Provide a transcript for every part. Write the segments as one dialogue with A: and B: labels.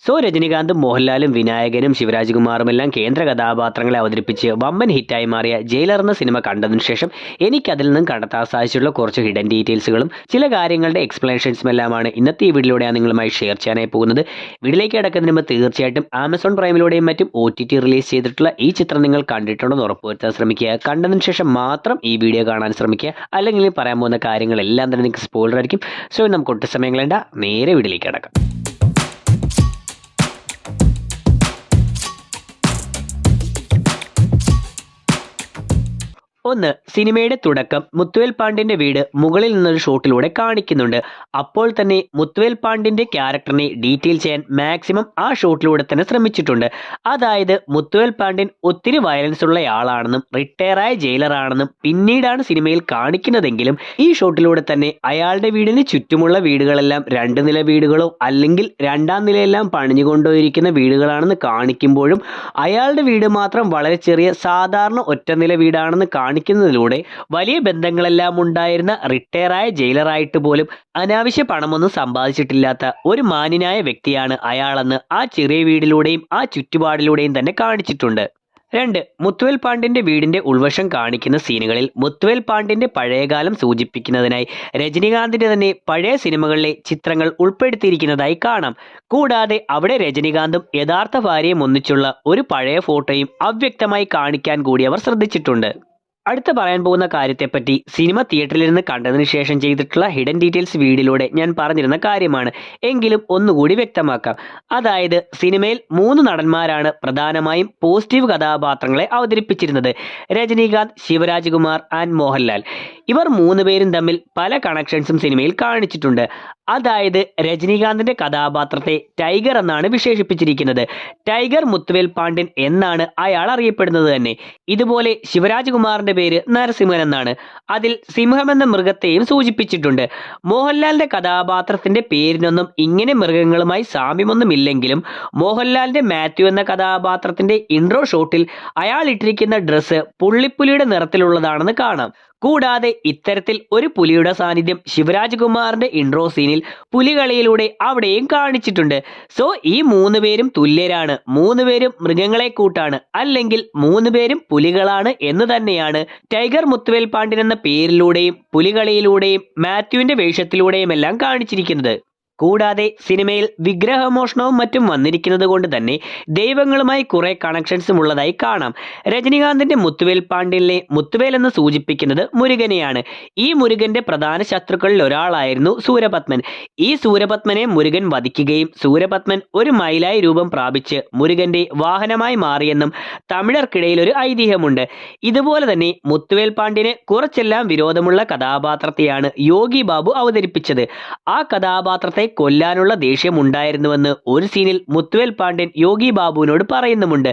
A: രജനികാന്തും മോഹൻലാലും വിനായകനും ശിവരാജ് കുമാറുമെല്ലാം കേന്ദ്ര കഥാപാത്രങ്ങളെ അവതരിപ്പിച്ച് വമ്പൻ ഹിറ്റായി മാറിയ ജയിലർ എന്ന സിനിമ കണ്ടതിനു ശേഷം എനിക്കതിൽ നിന്നും കണ്ടെത്താൻ സാധിച്ചിട്ടുള്ള കുറച്ച് ഹിഡൻ ഡീറ്റെയിൽസുകളും ചില കാര്യങ്ങളുടെ എക്സ്പ്ലനേഷൻസും എല്ലാമാണ് ഇന്നത്തെ ഈ വീഡിയോയിലൂടെ ഞാൻ നിങ്ങളുമായി ഷെയർ ചെയ്യാനായി പോകുന്നത്. വീഡിയോയിലേക്ക് കിടക്കുന്നതിന് മുമ്പ് തീർച്ചയായിട്ടും ആമസോൺ പ്രൈമിലൂടെയും മറ്റും OTT റിലീസ് ചെയ്തിട്ടുള്ള ഈ ചിത്രം നിങ്ങൾ കണ്ടിട്ടുണ്ടെന്ന് ഉറപ്പുവരുത്താൻ ശ്രമിക്കുക. കണ്ടതിന് ശേഷം മാത്രം ഈ വീഡിയോ കാണാൻ ശ്രമിക്കുക, അല്ലെങ്കിൽ പറയാൻ പോകുന്ന കാര്യങ്ങളെല്ലാം തന്നെ നിങ്ങൾക്ക് സ്പോയിലർ ആയിരിക്കും. നമുക്ക് ഒട്ടും സമയം കളയണ്ട, നേരെ വീഡിയോയിലേക്ക് കിടക്കാം. 1. സിനിമയുടെ തുടക്കം മുത്തുവേൽ പാണ്ഡ്യന്റെ വീട് മുകളിൽ നിന്നൊരു ഷോട്ടിലൂടെ കാണിക്കുന്നുണ്ട്. അപ്പോൾ തന്നെ മുത്തുവേൽ പാണ്ഡ്യന്റെ ക്യാരക്ടറിനെ ഡീറ്റെയിൽ ചെയ്യാൻ മാക്സിമം ആ ഷോട്ടിലൂടെ തന്നെ ശ്രമിച്ചിട്ടുണ്ട്. അതായത് മുത്തുവേൽ പാണ്ഡ്യൻ ഒത്തിരി വയലൻസ് ഉള്ള ആളാണെന്നും റിട്ടയറായ ജയിലറാണെന്നും പിന്നീടാണ് സിനിമയിൽ കാണിക്കുന്നതെങ്കിലും ഈ ഷോട്ടിലൂടെ തന്നെ അയാളുടെ വീടിന് ചുറ്റുമുള്ള വീടുകളെല്ലാം 2 നില വീടുകളോ അല്ലെങ്കിൽ 2ാം നിലയെല്ലാം പണിഞ്ഞുകൊണ്ടിരിക്കുന്ന വീടുകളാണെന്ന് കാണിക്കുമ്പോഴും അയാളുടെ വീട് മാത്രം വളരെ ചെറിയ സാധാരണ ഒറ്റനില വീടാണെന്ന് കാണിക്കുന്നതിലൂടെ വലിയ ബന്ധങ്ങളെല്ലാം ഉണ്ടായിരുന്ന റിട്ടയറായ ജയിലറായിട്ട് പോലും അനാവശ്യ പണമൊന്നും സമ്പാദിച്ചിട്ടില്ലാത്ത ഒരു മാന്യനായ വ്യക്തിയാണ് അയാളെന്ന് ആ ചെറിയ വീടിലൂടെയും ആ ചുറ്റുപാടിലൂടെയും തന്നെ കാണിച്ചിട്ടുണ്ട്. 2. മുത്തുവേൽ പാണ്ഡ്യന്റെ വീടിന്റെ ഉൾവശം കാണിക്കുന്ന സീനുകളിൽ മുത്തുവേൽ പാണ്ഡ്യന്റെ പഴയകാലം സൂചിപ്പിക്കുന്നതിനായി രജനികാന്തിന്റെ തന്നെ പഴയ സിനിമകളിലെ ചിത്രങ്ങൾ ഉൾപ്പെടുത്തിയിരിക്കുന്നതായി കാണാം. കൂടാതെ അവിടെ രജനികാന്തും യഥാർത്ഥ ഭാര്യയും ഒന്നിച്ചുള്ള ഒരു പഴയ ഫോട്ടോയും അവ്യക്തമായി കാണിക്കാൻ കൂടി അവർ ശ്രദ്ധിച്ചിട്ടുണ്ട്. അടുത്ത പറയാൻ പോകുന്ന കാര്യത്തെപ്പറ്റി സിനിമ തിയേറ്ററിൽ നിന്ന് കണ്ടതിന് ശേഷം ചെയ്തിട്ടുള്ള ഹിഡൻ ഡീറ്റെയിൽസ് വീഡിയോയിലൂടെ ഞാൻ പറഞ്ഞിരുന്ന കാര്യമാണ്. എങ്കിലും ഒന്നുകൂടി വ്യക്തമാക്കാം. അതായത് സിനിമയിൽ 3 നടന്മാരാണ് പ്രധാനമായും പോസിറ്റീവ് കഥാപാത്രങ്ങളെ അവതരിപ്പിച്ചിരുന്നത്: രജനീകാന്ത്, ശിവരാജ് കുമാർ ആൻഡ് മോഹൻലാൽ. ഇവർ 3 പേരും തമ്മിൽ പല കണക്ഷൻസും സിനിമയിൽ കാണിച്ചിട്ടുണ്ട്. അതായത് രജനീകാന്തിന്റെ കഥാപാത്രത്തെ ടൈഗർ എന്നാണ് വിശേഷിപ്പിച്ചിരിക്കുന്നത്. ടൈഗർ മുത്തുവേൽ പാണ്ഡ്യൻ എന്നാണ് അയാൾ അറിയപ്പെടുന്നത് തന്നെ. ഇതുപോലെ ശിവരാജ് കുമാറിന്റെ പേര് നരസിംഹൻ എന്നാണ്. അതിൽ സിംഹം എന്ന മൃഗത്തെയും സൂചിപ്പിച്ചിട്ടുണ്ട്. മോഹൻലാലിന്റെ കഥാപാത്രത്തിന്റെ പേരിനൊന്നും ഇങ്ങനെ മൃഗങ്ങളുമായി സാമ്യമൊന്നുമില്ലെങ്കിലും മോഹൻലാലിന്റെ മാത്യു എന്ന കഥാപാത്രത്തിന്റെ ഇൻട്രോ ഷോട്ടിൽ അയാൾ ഇട്ടിരിക്കുന്ന ഡ്രസ്സ് പുള്ളിപ്പുലിയുടെ നിറത്തിലുള്ളതാണെന്ന് കാണാം. കൂടാതെ ഇത്തരത്തിൽ ഒരു പുലിയുടെ സാന്നിധ്യം ശിവരാജ് കുമാറിന്റെ ഇൻട്രോ സീനിൽ പുലികളിയിലൂടെ അവിടെയും കാണിച്ചിട്ടുണ്ട്. ഈ 3 പേരും തുല്യരാണ്, 3 പേരും മൃഗങ്ങളെ കൂട്ടാണ്, അല്ലെങ്കിൽ 3 പേരും പുലികളാണ് എന്ന് തന്നെയാണ് ടൈഗർ മുത്തുവേൽ പാണ്ഡ്യൻ എന്ന പേരിലൂടെയും പുലികളിയിലൂടെയും മാത്യുവിന്റെ വേഷത്തിലൂടെയും എല്ലാം കാണിച്ചിരിക്കുന്നത്. കൂടാതെ സിനിമയിൽ വിഗ്രഹമോഷണവും മറ്റും വന്നിരിക്കുന്നത് കൊണ്ട് തന്നെ ദൈവങ്ങളുമായി കുറെ കണക്ഷൻസും ഉള്ളതായി കാണാം. രജനീകാന്തിന്റെ മുത്തുവേൽ പാണ്ഡ്യനിലെ മുത്തുവേൽ എന്ന് സൂചിപ്പിക്കുന്നത് മുരുകനെയാണ്. ഈ മുരുകന്റെ പ്രധാന ശത്രുക്കളിൽ ഒരാളായിരുന്നു സൂരപത്മൻ. ഈ സൂരപത്മനെ മുരുകൻ വധിക്കുകയും സൂരപത്മൻ ഒരു മയിലായി രൂപം പ്രാപിച്ച് മുരുകന്റെ വാഹനമായി മാറിയെന്നും തമിഴർക്കിടയിൽ ഒരു ഐതിഹ്യമുണ്ട്. ഇതുപോലെ തന്നെ മുത്തുവേൽ പാണ്ഡ്യന് കുറച്ചെല്ലാം വിരോധമുള്ള കഥാപാത്രത്തെയാണ് യോഗി ബാബു അവതരിപ്പിച്ചത്. ആ കഥാപാത്രത്തെ കൊല്ലാനുള്ള ദേഷ്യം ഉണ്ടായിരുന്നുവെന്ന് ഒരു സീനിൽ മുത്തുവേൽ പാണ്ഡ്യൻ യോഗി ബാബുവിനോട് പറയുന്നുമുണ്ട്.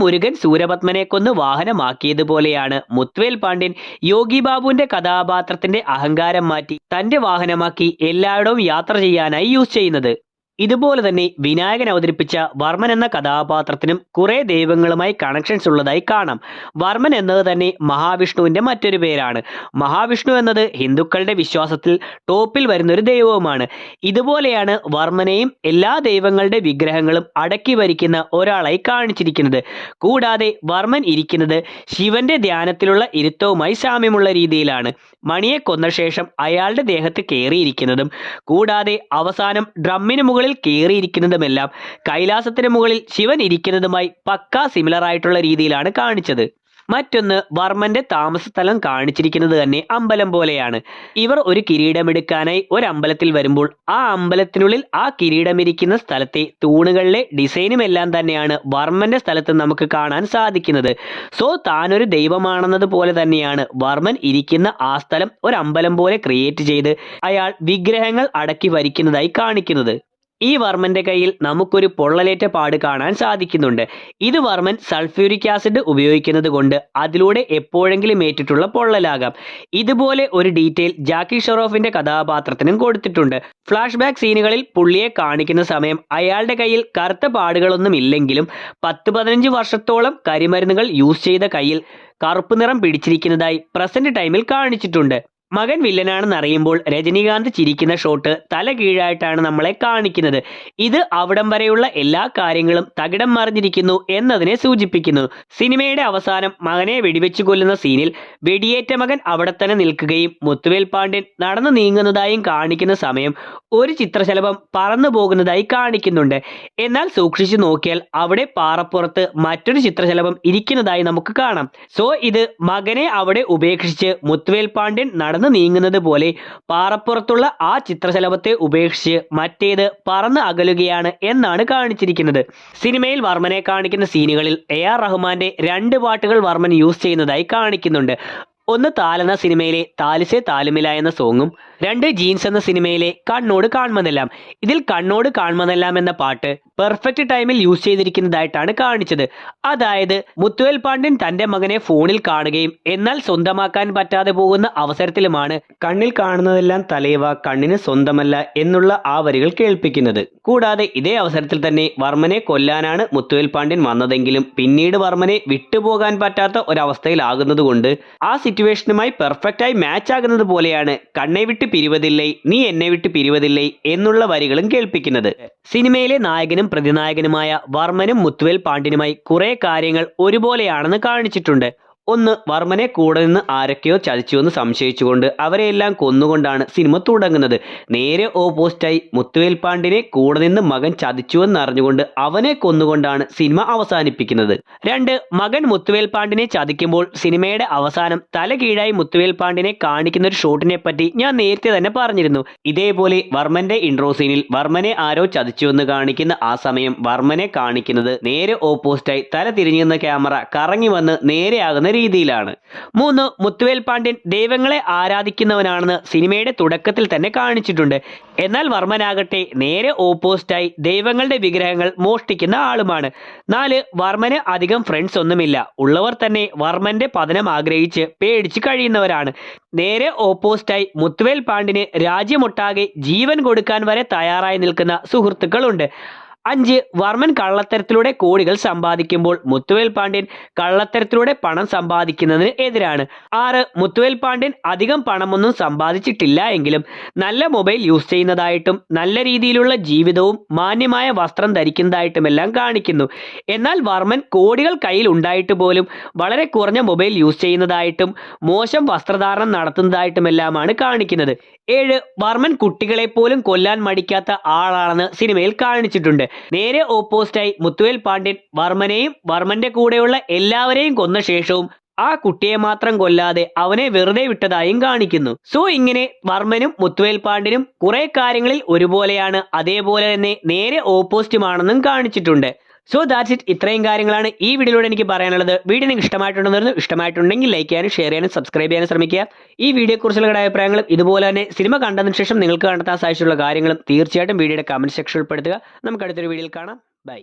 A: മുരുകൻ സൂരപത്മനെ കൊന്ന് വാഹനമാക്കിയതുപോലെയാണ് മുത്തുവേൽ പാണ്ഡ്യൻ യോഗി ബാബുവിന്റെ കഥാപാത്രത്തിന്റെ അഹങ്കാരം മാറ്റി തന്റെ വാഹനമാക്കി എല്ലായിടവും യാത്ര ചെയ്യാനായി യൂസ് ചെയ്യുന്നത്. ഇതുപോലെ തന്നെ വിനായകൻ അവതരിപ്പിച്ച വർമ്മൻ എന്ന കഥാപാത്രത്തിനും കുറെ ദൈവങ്ങളുമായി കണക്ഷൻസ് ഉള്ളതായി കാണാം. വർമ്മൻ എന്നത് തന്നെ മഹാവിഷ്ണുവിന്റെ മറ്റൊരു പേരാണ്. മഹാവിഷ്ണു എന്നത് ഹിന്ദുക്കളുടെ വിശ്വാസത്തിൽ ടോപ്പിൽ വരുന്ന ഒരു ദൈവവുമാണ്. ഇതുപോലെയാണ് വർമ്മനെയും എല്ലാ ദൈവങ്ങളുടെ വിഗ്രഹങ്ങളും അടക്കി വരിക്കുന്ന ഒരാളായി കാണിച്ചിരിക്കുന്നത്. കൂടാതെ വർമ്മൻ ഇരിക്കുന്നത് ശിവന്റെ ധ്യാനത്തിലുള്ള ഇരുത്തവുമായി സാമ്യമുള്ള രീതിയിലാണ്. മണിയെ കൊന്ന ശേഷം അയാളുടെ ദേഹത്ത് കയറിയിരിക്കുന്നതും കൂടാതെ അവസാനം ഡ്രമ്മിന് മുകളിൽ കയറിയിരിക്കുന്നതുമെല്ലാം കൈലാസത്തിന് മുകളിൽ ശിവൻ ഇരിക്കുന്നതുമായി പക്കാ സിമിലർ ആയിട്ടുള്ള രീതിയിലാണ് കാണിച്ചത്. മറ്റൊന്ന്, വർമ്മന്റെ താമസ സ്ഥലം കാണിച്ചിരിക്കുന്നത് തന്നെ അമ്പലം പോലെയാണ്. ഇവർ ഒരു കിരീടമെടുക്കാനായി ഒരു അമ്പലത്തിൽ വരുമ്പോൾ ആ അമ്പലത്തിനുള്ളിൽ ആ കിരീടമിരിക്കുന്ന സ്ഥലത്തെ തൂണുകളിലെ ഡിസൈനും എല്ലാം തന്നെയാണ് വർമ്മന്റെ സ്ഥലത്ത് നമുക്ക് കാണാൻ സാധിക്കുന്നത്. താനൊരു ദൈവമാണെന്നത് പോലെ തന്നെയാണ് വർമ്മൻ ഇരിക്കുന്ന ആ സ്ഥലം ഒരു അമ്പലം പോലെ ക്രിയേറ്റ് ചെയ്ത് അയാൾ വിഗ്രഹങ്ങൾ അടക്കി വരിക്കുന്നതായി കാണിക്കുന്നത്. ഈ വർമ്മന്റെ കയ്യിൽ നമുക്കൊരു പൊള്ളലേറ്റ പാട് കാണാൻ സാധിക്കുന്നുണ്ട്. ഇത് വർമ്മൻ സൾഫ്യൂരിക് ആസിഡ് ഉപയോഗിക്കുന്നത് കൊണ്ട് അതിലൂടെ എപ്പോഴെങ്കിലും ഏറ്റിട്ടുള്ള പൊള്ളലാകാം. ഇതുപോലെ ഒരു ഡീറ്റെയിൽ ജാക്കി ഷെറോഫിന്റെ കഥാപാത്രത്തിനും കൊടുത്തിട്ടുണ്ട്. ഫ്ലാഷ് ബാക്ക് സീനുകളിൽ പുള്ളിയെ കാണിക്കുന്ന സമയം അയാളുടെ കയ്യിൽ കറുത്ത പാടുകളൊന്നും ഇല്ലെങ്കിലും 10-15 വർഷത്തോളം കരിമരുന്നുകൾ യൂസ് ചെയ്ത കയ്യിൽ കറുപ്പ് നിറം പിടിച്ചിരിക്കുന്നതായി പ്രസന്റ് ടൈമിൽ കാണിച്ചിട്ടുണ്ട്. മകൻ വില്ലനാണെന്ന് അറിയുമ്പോൾ രജനീകാന്ത് ചിരിക്കുന്ന ഷോട്ട് തല കീഴായിട്ടാണ് നമ്മളെ കാണിക്കുന്നത്. ഇത് അവിടം വരെയുള്ള എല്ലാ കാര്യങ്ങളും തകിടം മറിഞ്ഞിരിക്കുന്നു എന്നതിനെ സൂചിപ്പിക്കുന്നു. സിനിമയുടെ അവസാനം മകനെ വെടിവെച്ചു കൊല്ലുന്ന സീനിൽ വെടിയേറ്റ മകൻ അവിടെ തന്നെ നിൽക്കുകയും മുത്തുവേൽ പാണ്ഡ്യൻ നടന്നു നീങ്ങുന്നതായും കാണിക്കുന്ന സമയം ഒരു ചിത്രശലഭം പറന്നു പോകുന്നതായി കാണിക്കുന്നുണ്ട്. എന്നാൽ സൂക്ഷിച്ചു നോക്കിയാൽ അവിടെ പാറപ്പുറത്ത് മറ്റൊരു ചിത്രശലഭം ഇരിക്കുന്നതായി നമുക്ക് കാണാം. സോ ഇത് മകനെ അവിടെ ഉപേക്ഷിച്ച് മുത്തുവേൽ പാണ്ഡ്യൻ നടന്നു നീങ്ങുന്നത് പോലെ പാറപ്പുറത്തുള്ള ആ ചിത്രശലഭത്തെ ഉപേക്ഷിച്ച് മറ്റേത് പറന്ന് അകലുകയാണ് എന്നാണ് കാണിച്ചിരിക്കുന്നത്. സിനിമയിൽ വർമ്മനെ കാണിക്കുന്ന സീനുകളിൽ AR റഹ്മാന്റെ 2 പാട്ടുകൾ വർമ്മൻ യൂസ് ചെയ്യുന്നതായി കാണിക്കുന്നുണ്ട്. ഒന്ന് താലെന്ന സിനിമയിലെ താലിസെ താലുമില എന്ന സോങ്ങും 2 ജീൻസ് എന്ന സിനിമയിലെ കണ്ണോട് കാൺമതെല്ലാം. ഇതിൽ കണ്ണോട് കാൺമതെല്ലാം എന്ന പാട്ട് പെർഫെക്റ്റ് ടൈമിൽ യൂസ് ചെയ്തിരിക്കുന്നതായിട്ടാണ് കാണിച്ചത്. അതായത് മുത്തുവേൽ പാണ്ഡ്യൻ തന്റെ മകനെ ഫോണിൽ കാണുകയും എന്നാൽ സ്വന്തമാക്കാൻ പറ്റാതെ പോകുന്ന അവസരത്തിലുമാണ് കണ്ണിൽ കാണുന്നതെല്ലാം തലൈവ കണ്ണിന് സ്വന്തമല്ല എന്നുള്ള ആ വരികൾ കേൾപ്പിക്കുന്നത്. കൂടാതെ ഇതേ അവസരത്തിൽ തന്നെ വർമ്മനെ കൊല്ലാനാണ് മുത്തുവേൽ പാണ്ഡ്യൻ വന്നതെങ്കിലും പിന്നീട് വർമ്മനെ വിട്ടുപോകാൻ പറ്റാത്ത ഒരവസ്ഥയിലാകുന്നത് കൊണ്ട് ആ സിറ്റുവേഷനുമായി പെർഫെക്റ്റായി മാച്ച് ആകുന്നത് പോലെയാണ് കണ്ണെ വിട്ട് പിരിവതില്ലേ നീ എന്നെ വിട്ട് പിരിവതില്ലേ എന്നുള്ള വരികളും കേൾപ്പിക്കുന്നത്. സിനിമയിലെ നായകനും പ്രതിനായകനുമായ വർമ്മനും മുത്തുവേൽ പാണ്ഡ്യനുമായി കുറെ കാര്യങ്ങൾ ഒരുപോലെയാണെന്ന് കാണിച്ചിട്ടുണ്ട്. ഒന്ന്, വർമ്മനെ കൂടെ നിന്ന് ആരൊക്കെയോ ചതിച്ചുവെന്ന് സംശയിച്ചുകൊണ്ട് അവരെയെല്ലാം കൊന്നുകൊണ്ടാണ് സിനിമ തുടങ്ങുന്നത്. നേരെ ഓപ്പോസിറ്റായി മുത്തുവേൽ പാണ്ഡ്യനെ കൂടെ നിന്ന് മകൻ ചതിച്ചുവെന്ന് അറിഞ്ഞുകൊണ്ട് അവനെ കൊന്നുകൊണ്ടാണ് സിനിമ അവസാനിപ്പിക്കുന്നത്. 2, മകൻ മുത്തുവേൽ പാണ്ഡ്യനെ ചതിക്കുമ്പോൾ സിനിമയുടെ അവസാനം തല കീഴായി മുത്തുവേൽ പാണ്ഡ്യനെ കാണിക്കുന്ന ഒരു ഷോട്ടിനെ പറ്റി ഞാൻ നേരത്തെ തന്നെ പറഞ്ഞിരുന്നു. ഇതേപോലെ വർമ്മന്റെ ഇൻട്രോ സീനിൽ വർമ്മനെ ആരോ ചതിച്ചുവെന്ന് കാണിക്കുന്ന ആ സമയം വർമ്മനെ കാണിക്കുന്നത് നേരെ ഓപ്പോസിറ്റായി തല തിരിഞ്ഞു നിന്ന ക്യാമറ കറങ്ങി വന്ന് നേരെയാകുന്ന രീതിയിലാണ്. 3, മുത്തുവേൽ പാണ്ഡ്യൻ ദൈവങ്ങളെ ആരാധിക്കുന്നവനാണെന്ന് സിനിമയുടെ തുടക്കത്തിൽ തന്നെ കാണിച്ചിട്ടുണ്ട്. എന്നാൽ വർമ്മനാകട്ടെ നേരെ ഓപ്പോസിറ്റായി ദൈവങ്ങളുടെ വിഗ്രഹങ്ങൾ മോഷ്ടിക്കുന്ന ആളുമാണ്. 4, വർമ്മന് അധികം ഫ്രണ്ട്സ് ഒന്നുമില്ല. ഉള്ളവർ തന്നെ വർമ്മന്റെ പതനം ആഗ്രഹിച്ച് പേടിച്ച് കഴിയുന്നവരാണ്. നേരെ ഓപ്പോസിറ്റായി മുത്തുവേൽ പാണ്ഡ്യന് രാജ്യമൊട്ടാകെ ജീവൻ കൊടുക്കാൻ വരെ തയ്യാറായി നിൽക്കുന്ന സുഹൃത്തുക്കളുണ്ട്. 5, വർമ്മൻ കള്ളത്തരത്തിലൂടെ കോടികൾ സമ്പാദിക്കുമ്പോൾ മുത്തുവേൽ പാണ്ഡ്യൻ കള്ളത്തരത്തിലൂടെ പണം സമ്പാദിക്കുന്നതിന് എതിരാണ്. 6, മുത്തുവേൽ പാണ്ഡ്യൻ അധികം പണമൊന്നും സമ്പാദിച്ചിട്ടില്ല എങ്കിലും നല്ല മൊബൈൽ യൂസ് ചെയ്യുന്നതായിട്ടും നല്ല രീതിയിലുള്ള ജീവിതവും മാന്യമായ വസ്ത്രം ധരിക്കുന്നതായിട്ടുമെല്ലാം കാണിക്കുന്നു. എന്നാൽ വർമ്മൻ കോടികൾ കയ്യിൽ ഉണ്ടായിട്ട് പോലും വളരെ കുറഞ്ഞ മൊബൈൽ യൂസ് ചെയ്യുന്നതായിട്ടും മോശം വസ്ത്രധാരണം നടത്തുന്നതായിട്ടുമെല്ലാമാണ് കാണിക്കുന്നത്. 7, വർമ്മൻ കുട്ടികളെ പോലും കൊല്ലാൻ മടിക്കാത്ത ആളാണെന്ന് സിനിമയിൽ കാണിച്ചിട്ടുണ്ട്. നേരെ ഓപ്പോസിറ്റായി മുത്തുവേൽ പാണ്ഡ്യൻ വർമ്മനെയും വർമ്മന്റെ കൂടെയുള്ള എല്ലാവരെയും കൊന്ന ശേഷവും ആ കുട്ടിയെ മാത്രം കൊല്ലാതെ അവനെ വെറുതെ വിട്ടതായും കാണിക്കുന്നു. സോ ഇങ്ങനെ വർമ്മനും മുത്തുവേൽ പാണ്ഡ്യനും കുറെ കാര്യങ്ങളിൽ ഒരുപോലെയാണ്, അതേപോലെ തന്നെ നേരെ ഓപ്പോസിറ്റുമാണെന്നും കാണിച്ചിട്ടുണ്ട്. So that's it. ഇത്രയും കാര്യങ്ങളാണ് ഈ വീഡിയോയിലൂടെ എനിക്ക് പറയാനുള്ളത്. വീഡിയോ നിങ്ങൾക്ക് ഇഷ്ടമായിട്ടുണ്ടെങ്കിൽ ലൈക്ക് ചെയ്യാനും ഷെയർ ചെയ്യാനും സബ്സ്ക്രൈബ് ചെയ്യാനും ശ്രമിക്കുക. ഈ വീഡിയോയെക്കുറിച്ചുള്ള അഭിപ്രായങ്ങളും ഇതുപോലെ തന്നെ സിനിമ കണ്ടതിന് ശേഷം നിങ്ങൾക്ക് കണ്ടെത്താൻ സാധിച്ചിട്ടുള്ള കാര്യങ്ങളും തീർച്ചയായിട്ടും വീഡിയോയുടെ കമന്റ് സെക്ഷനിൽ ഉൾപ്പെടുത്തുക. നമുക്ക് അടുത്തൊരു വീഡിയോയിൽ കാണാം. ബൈ.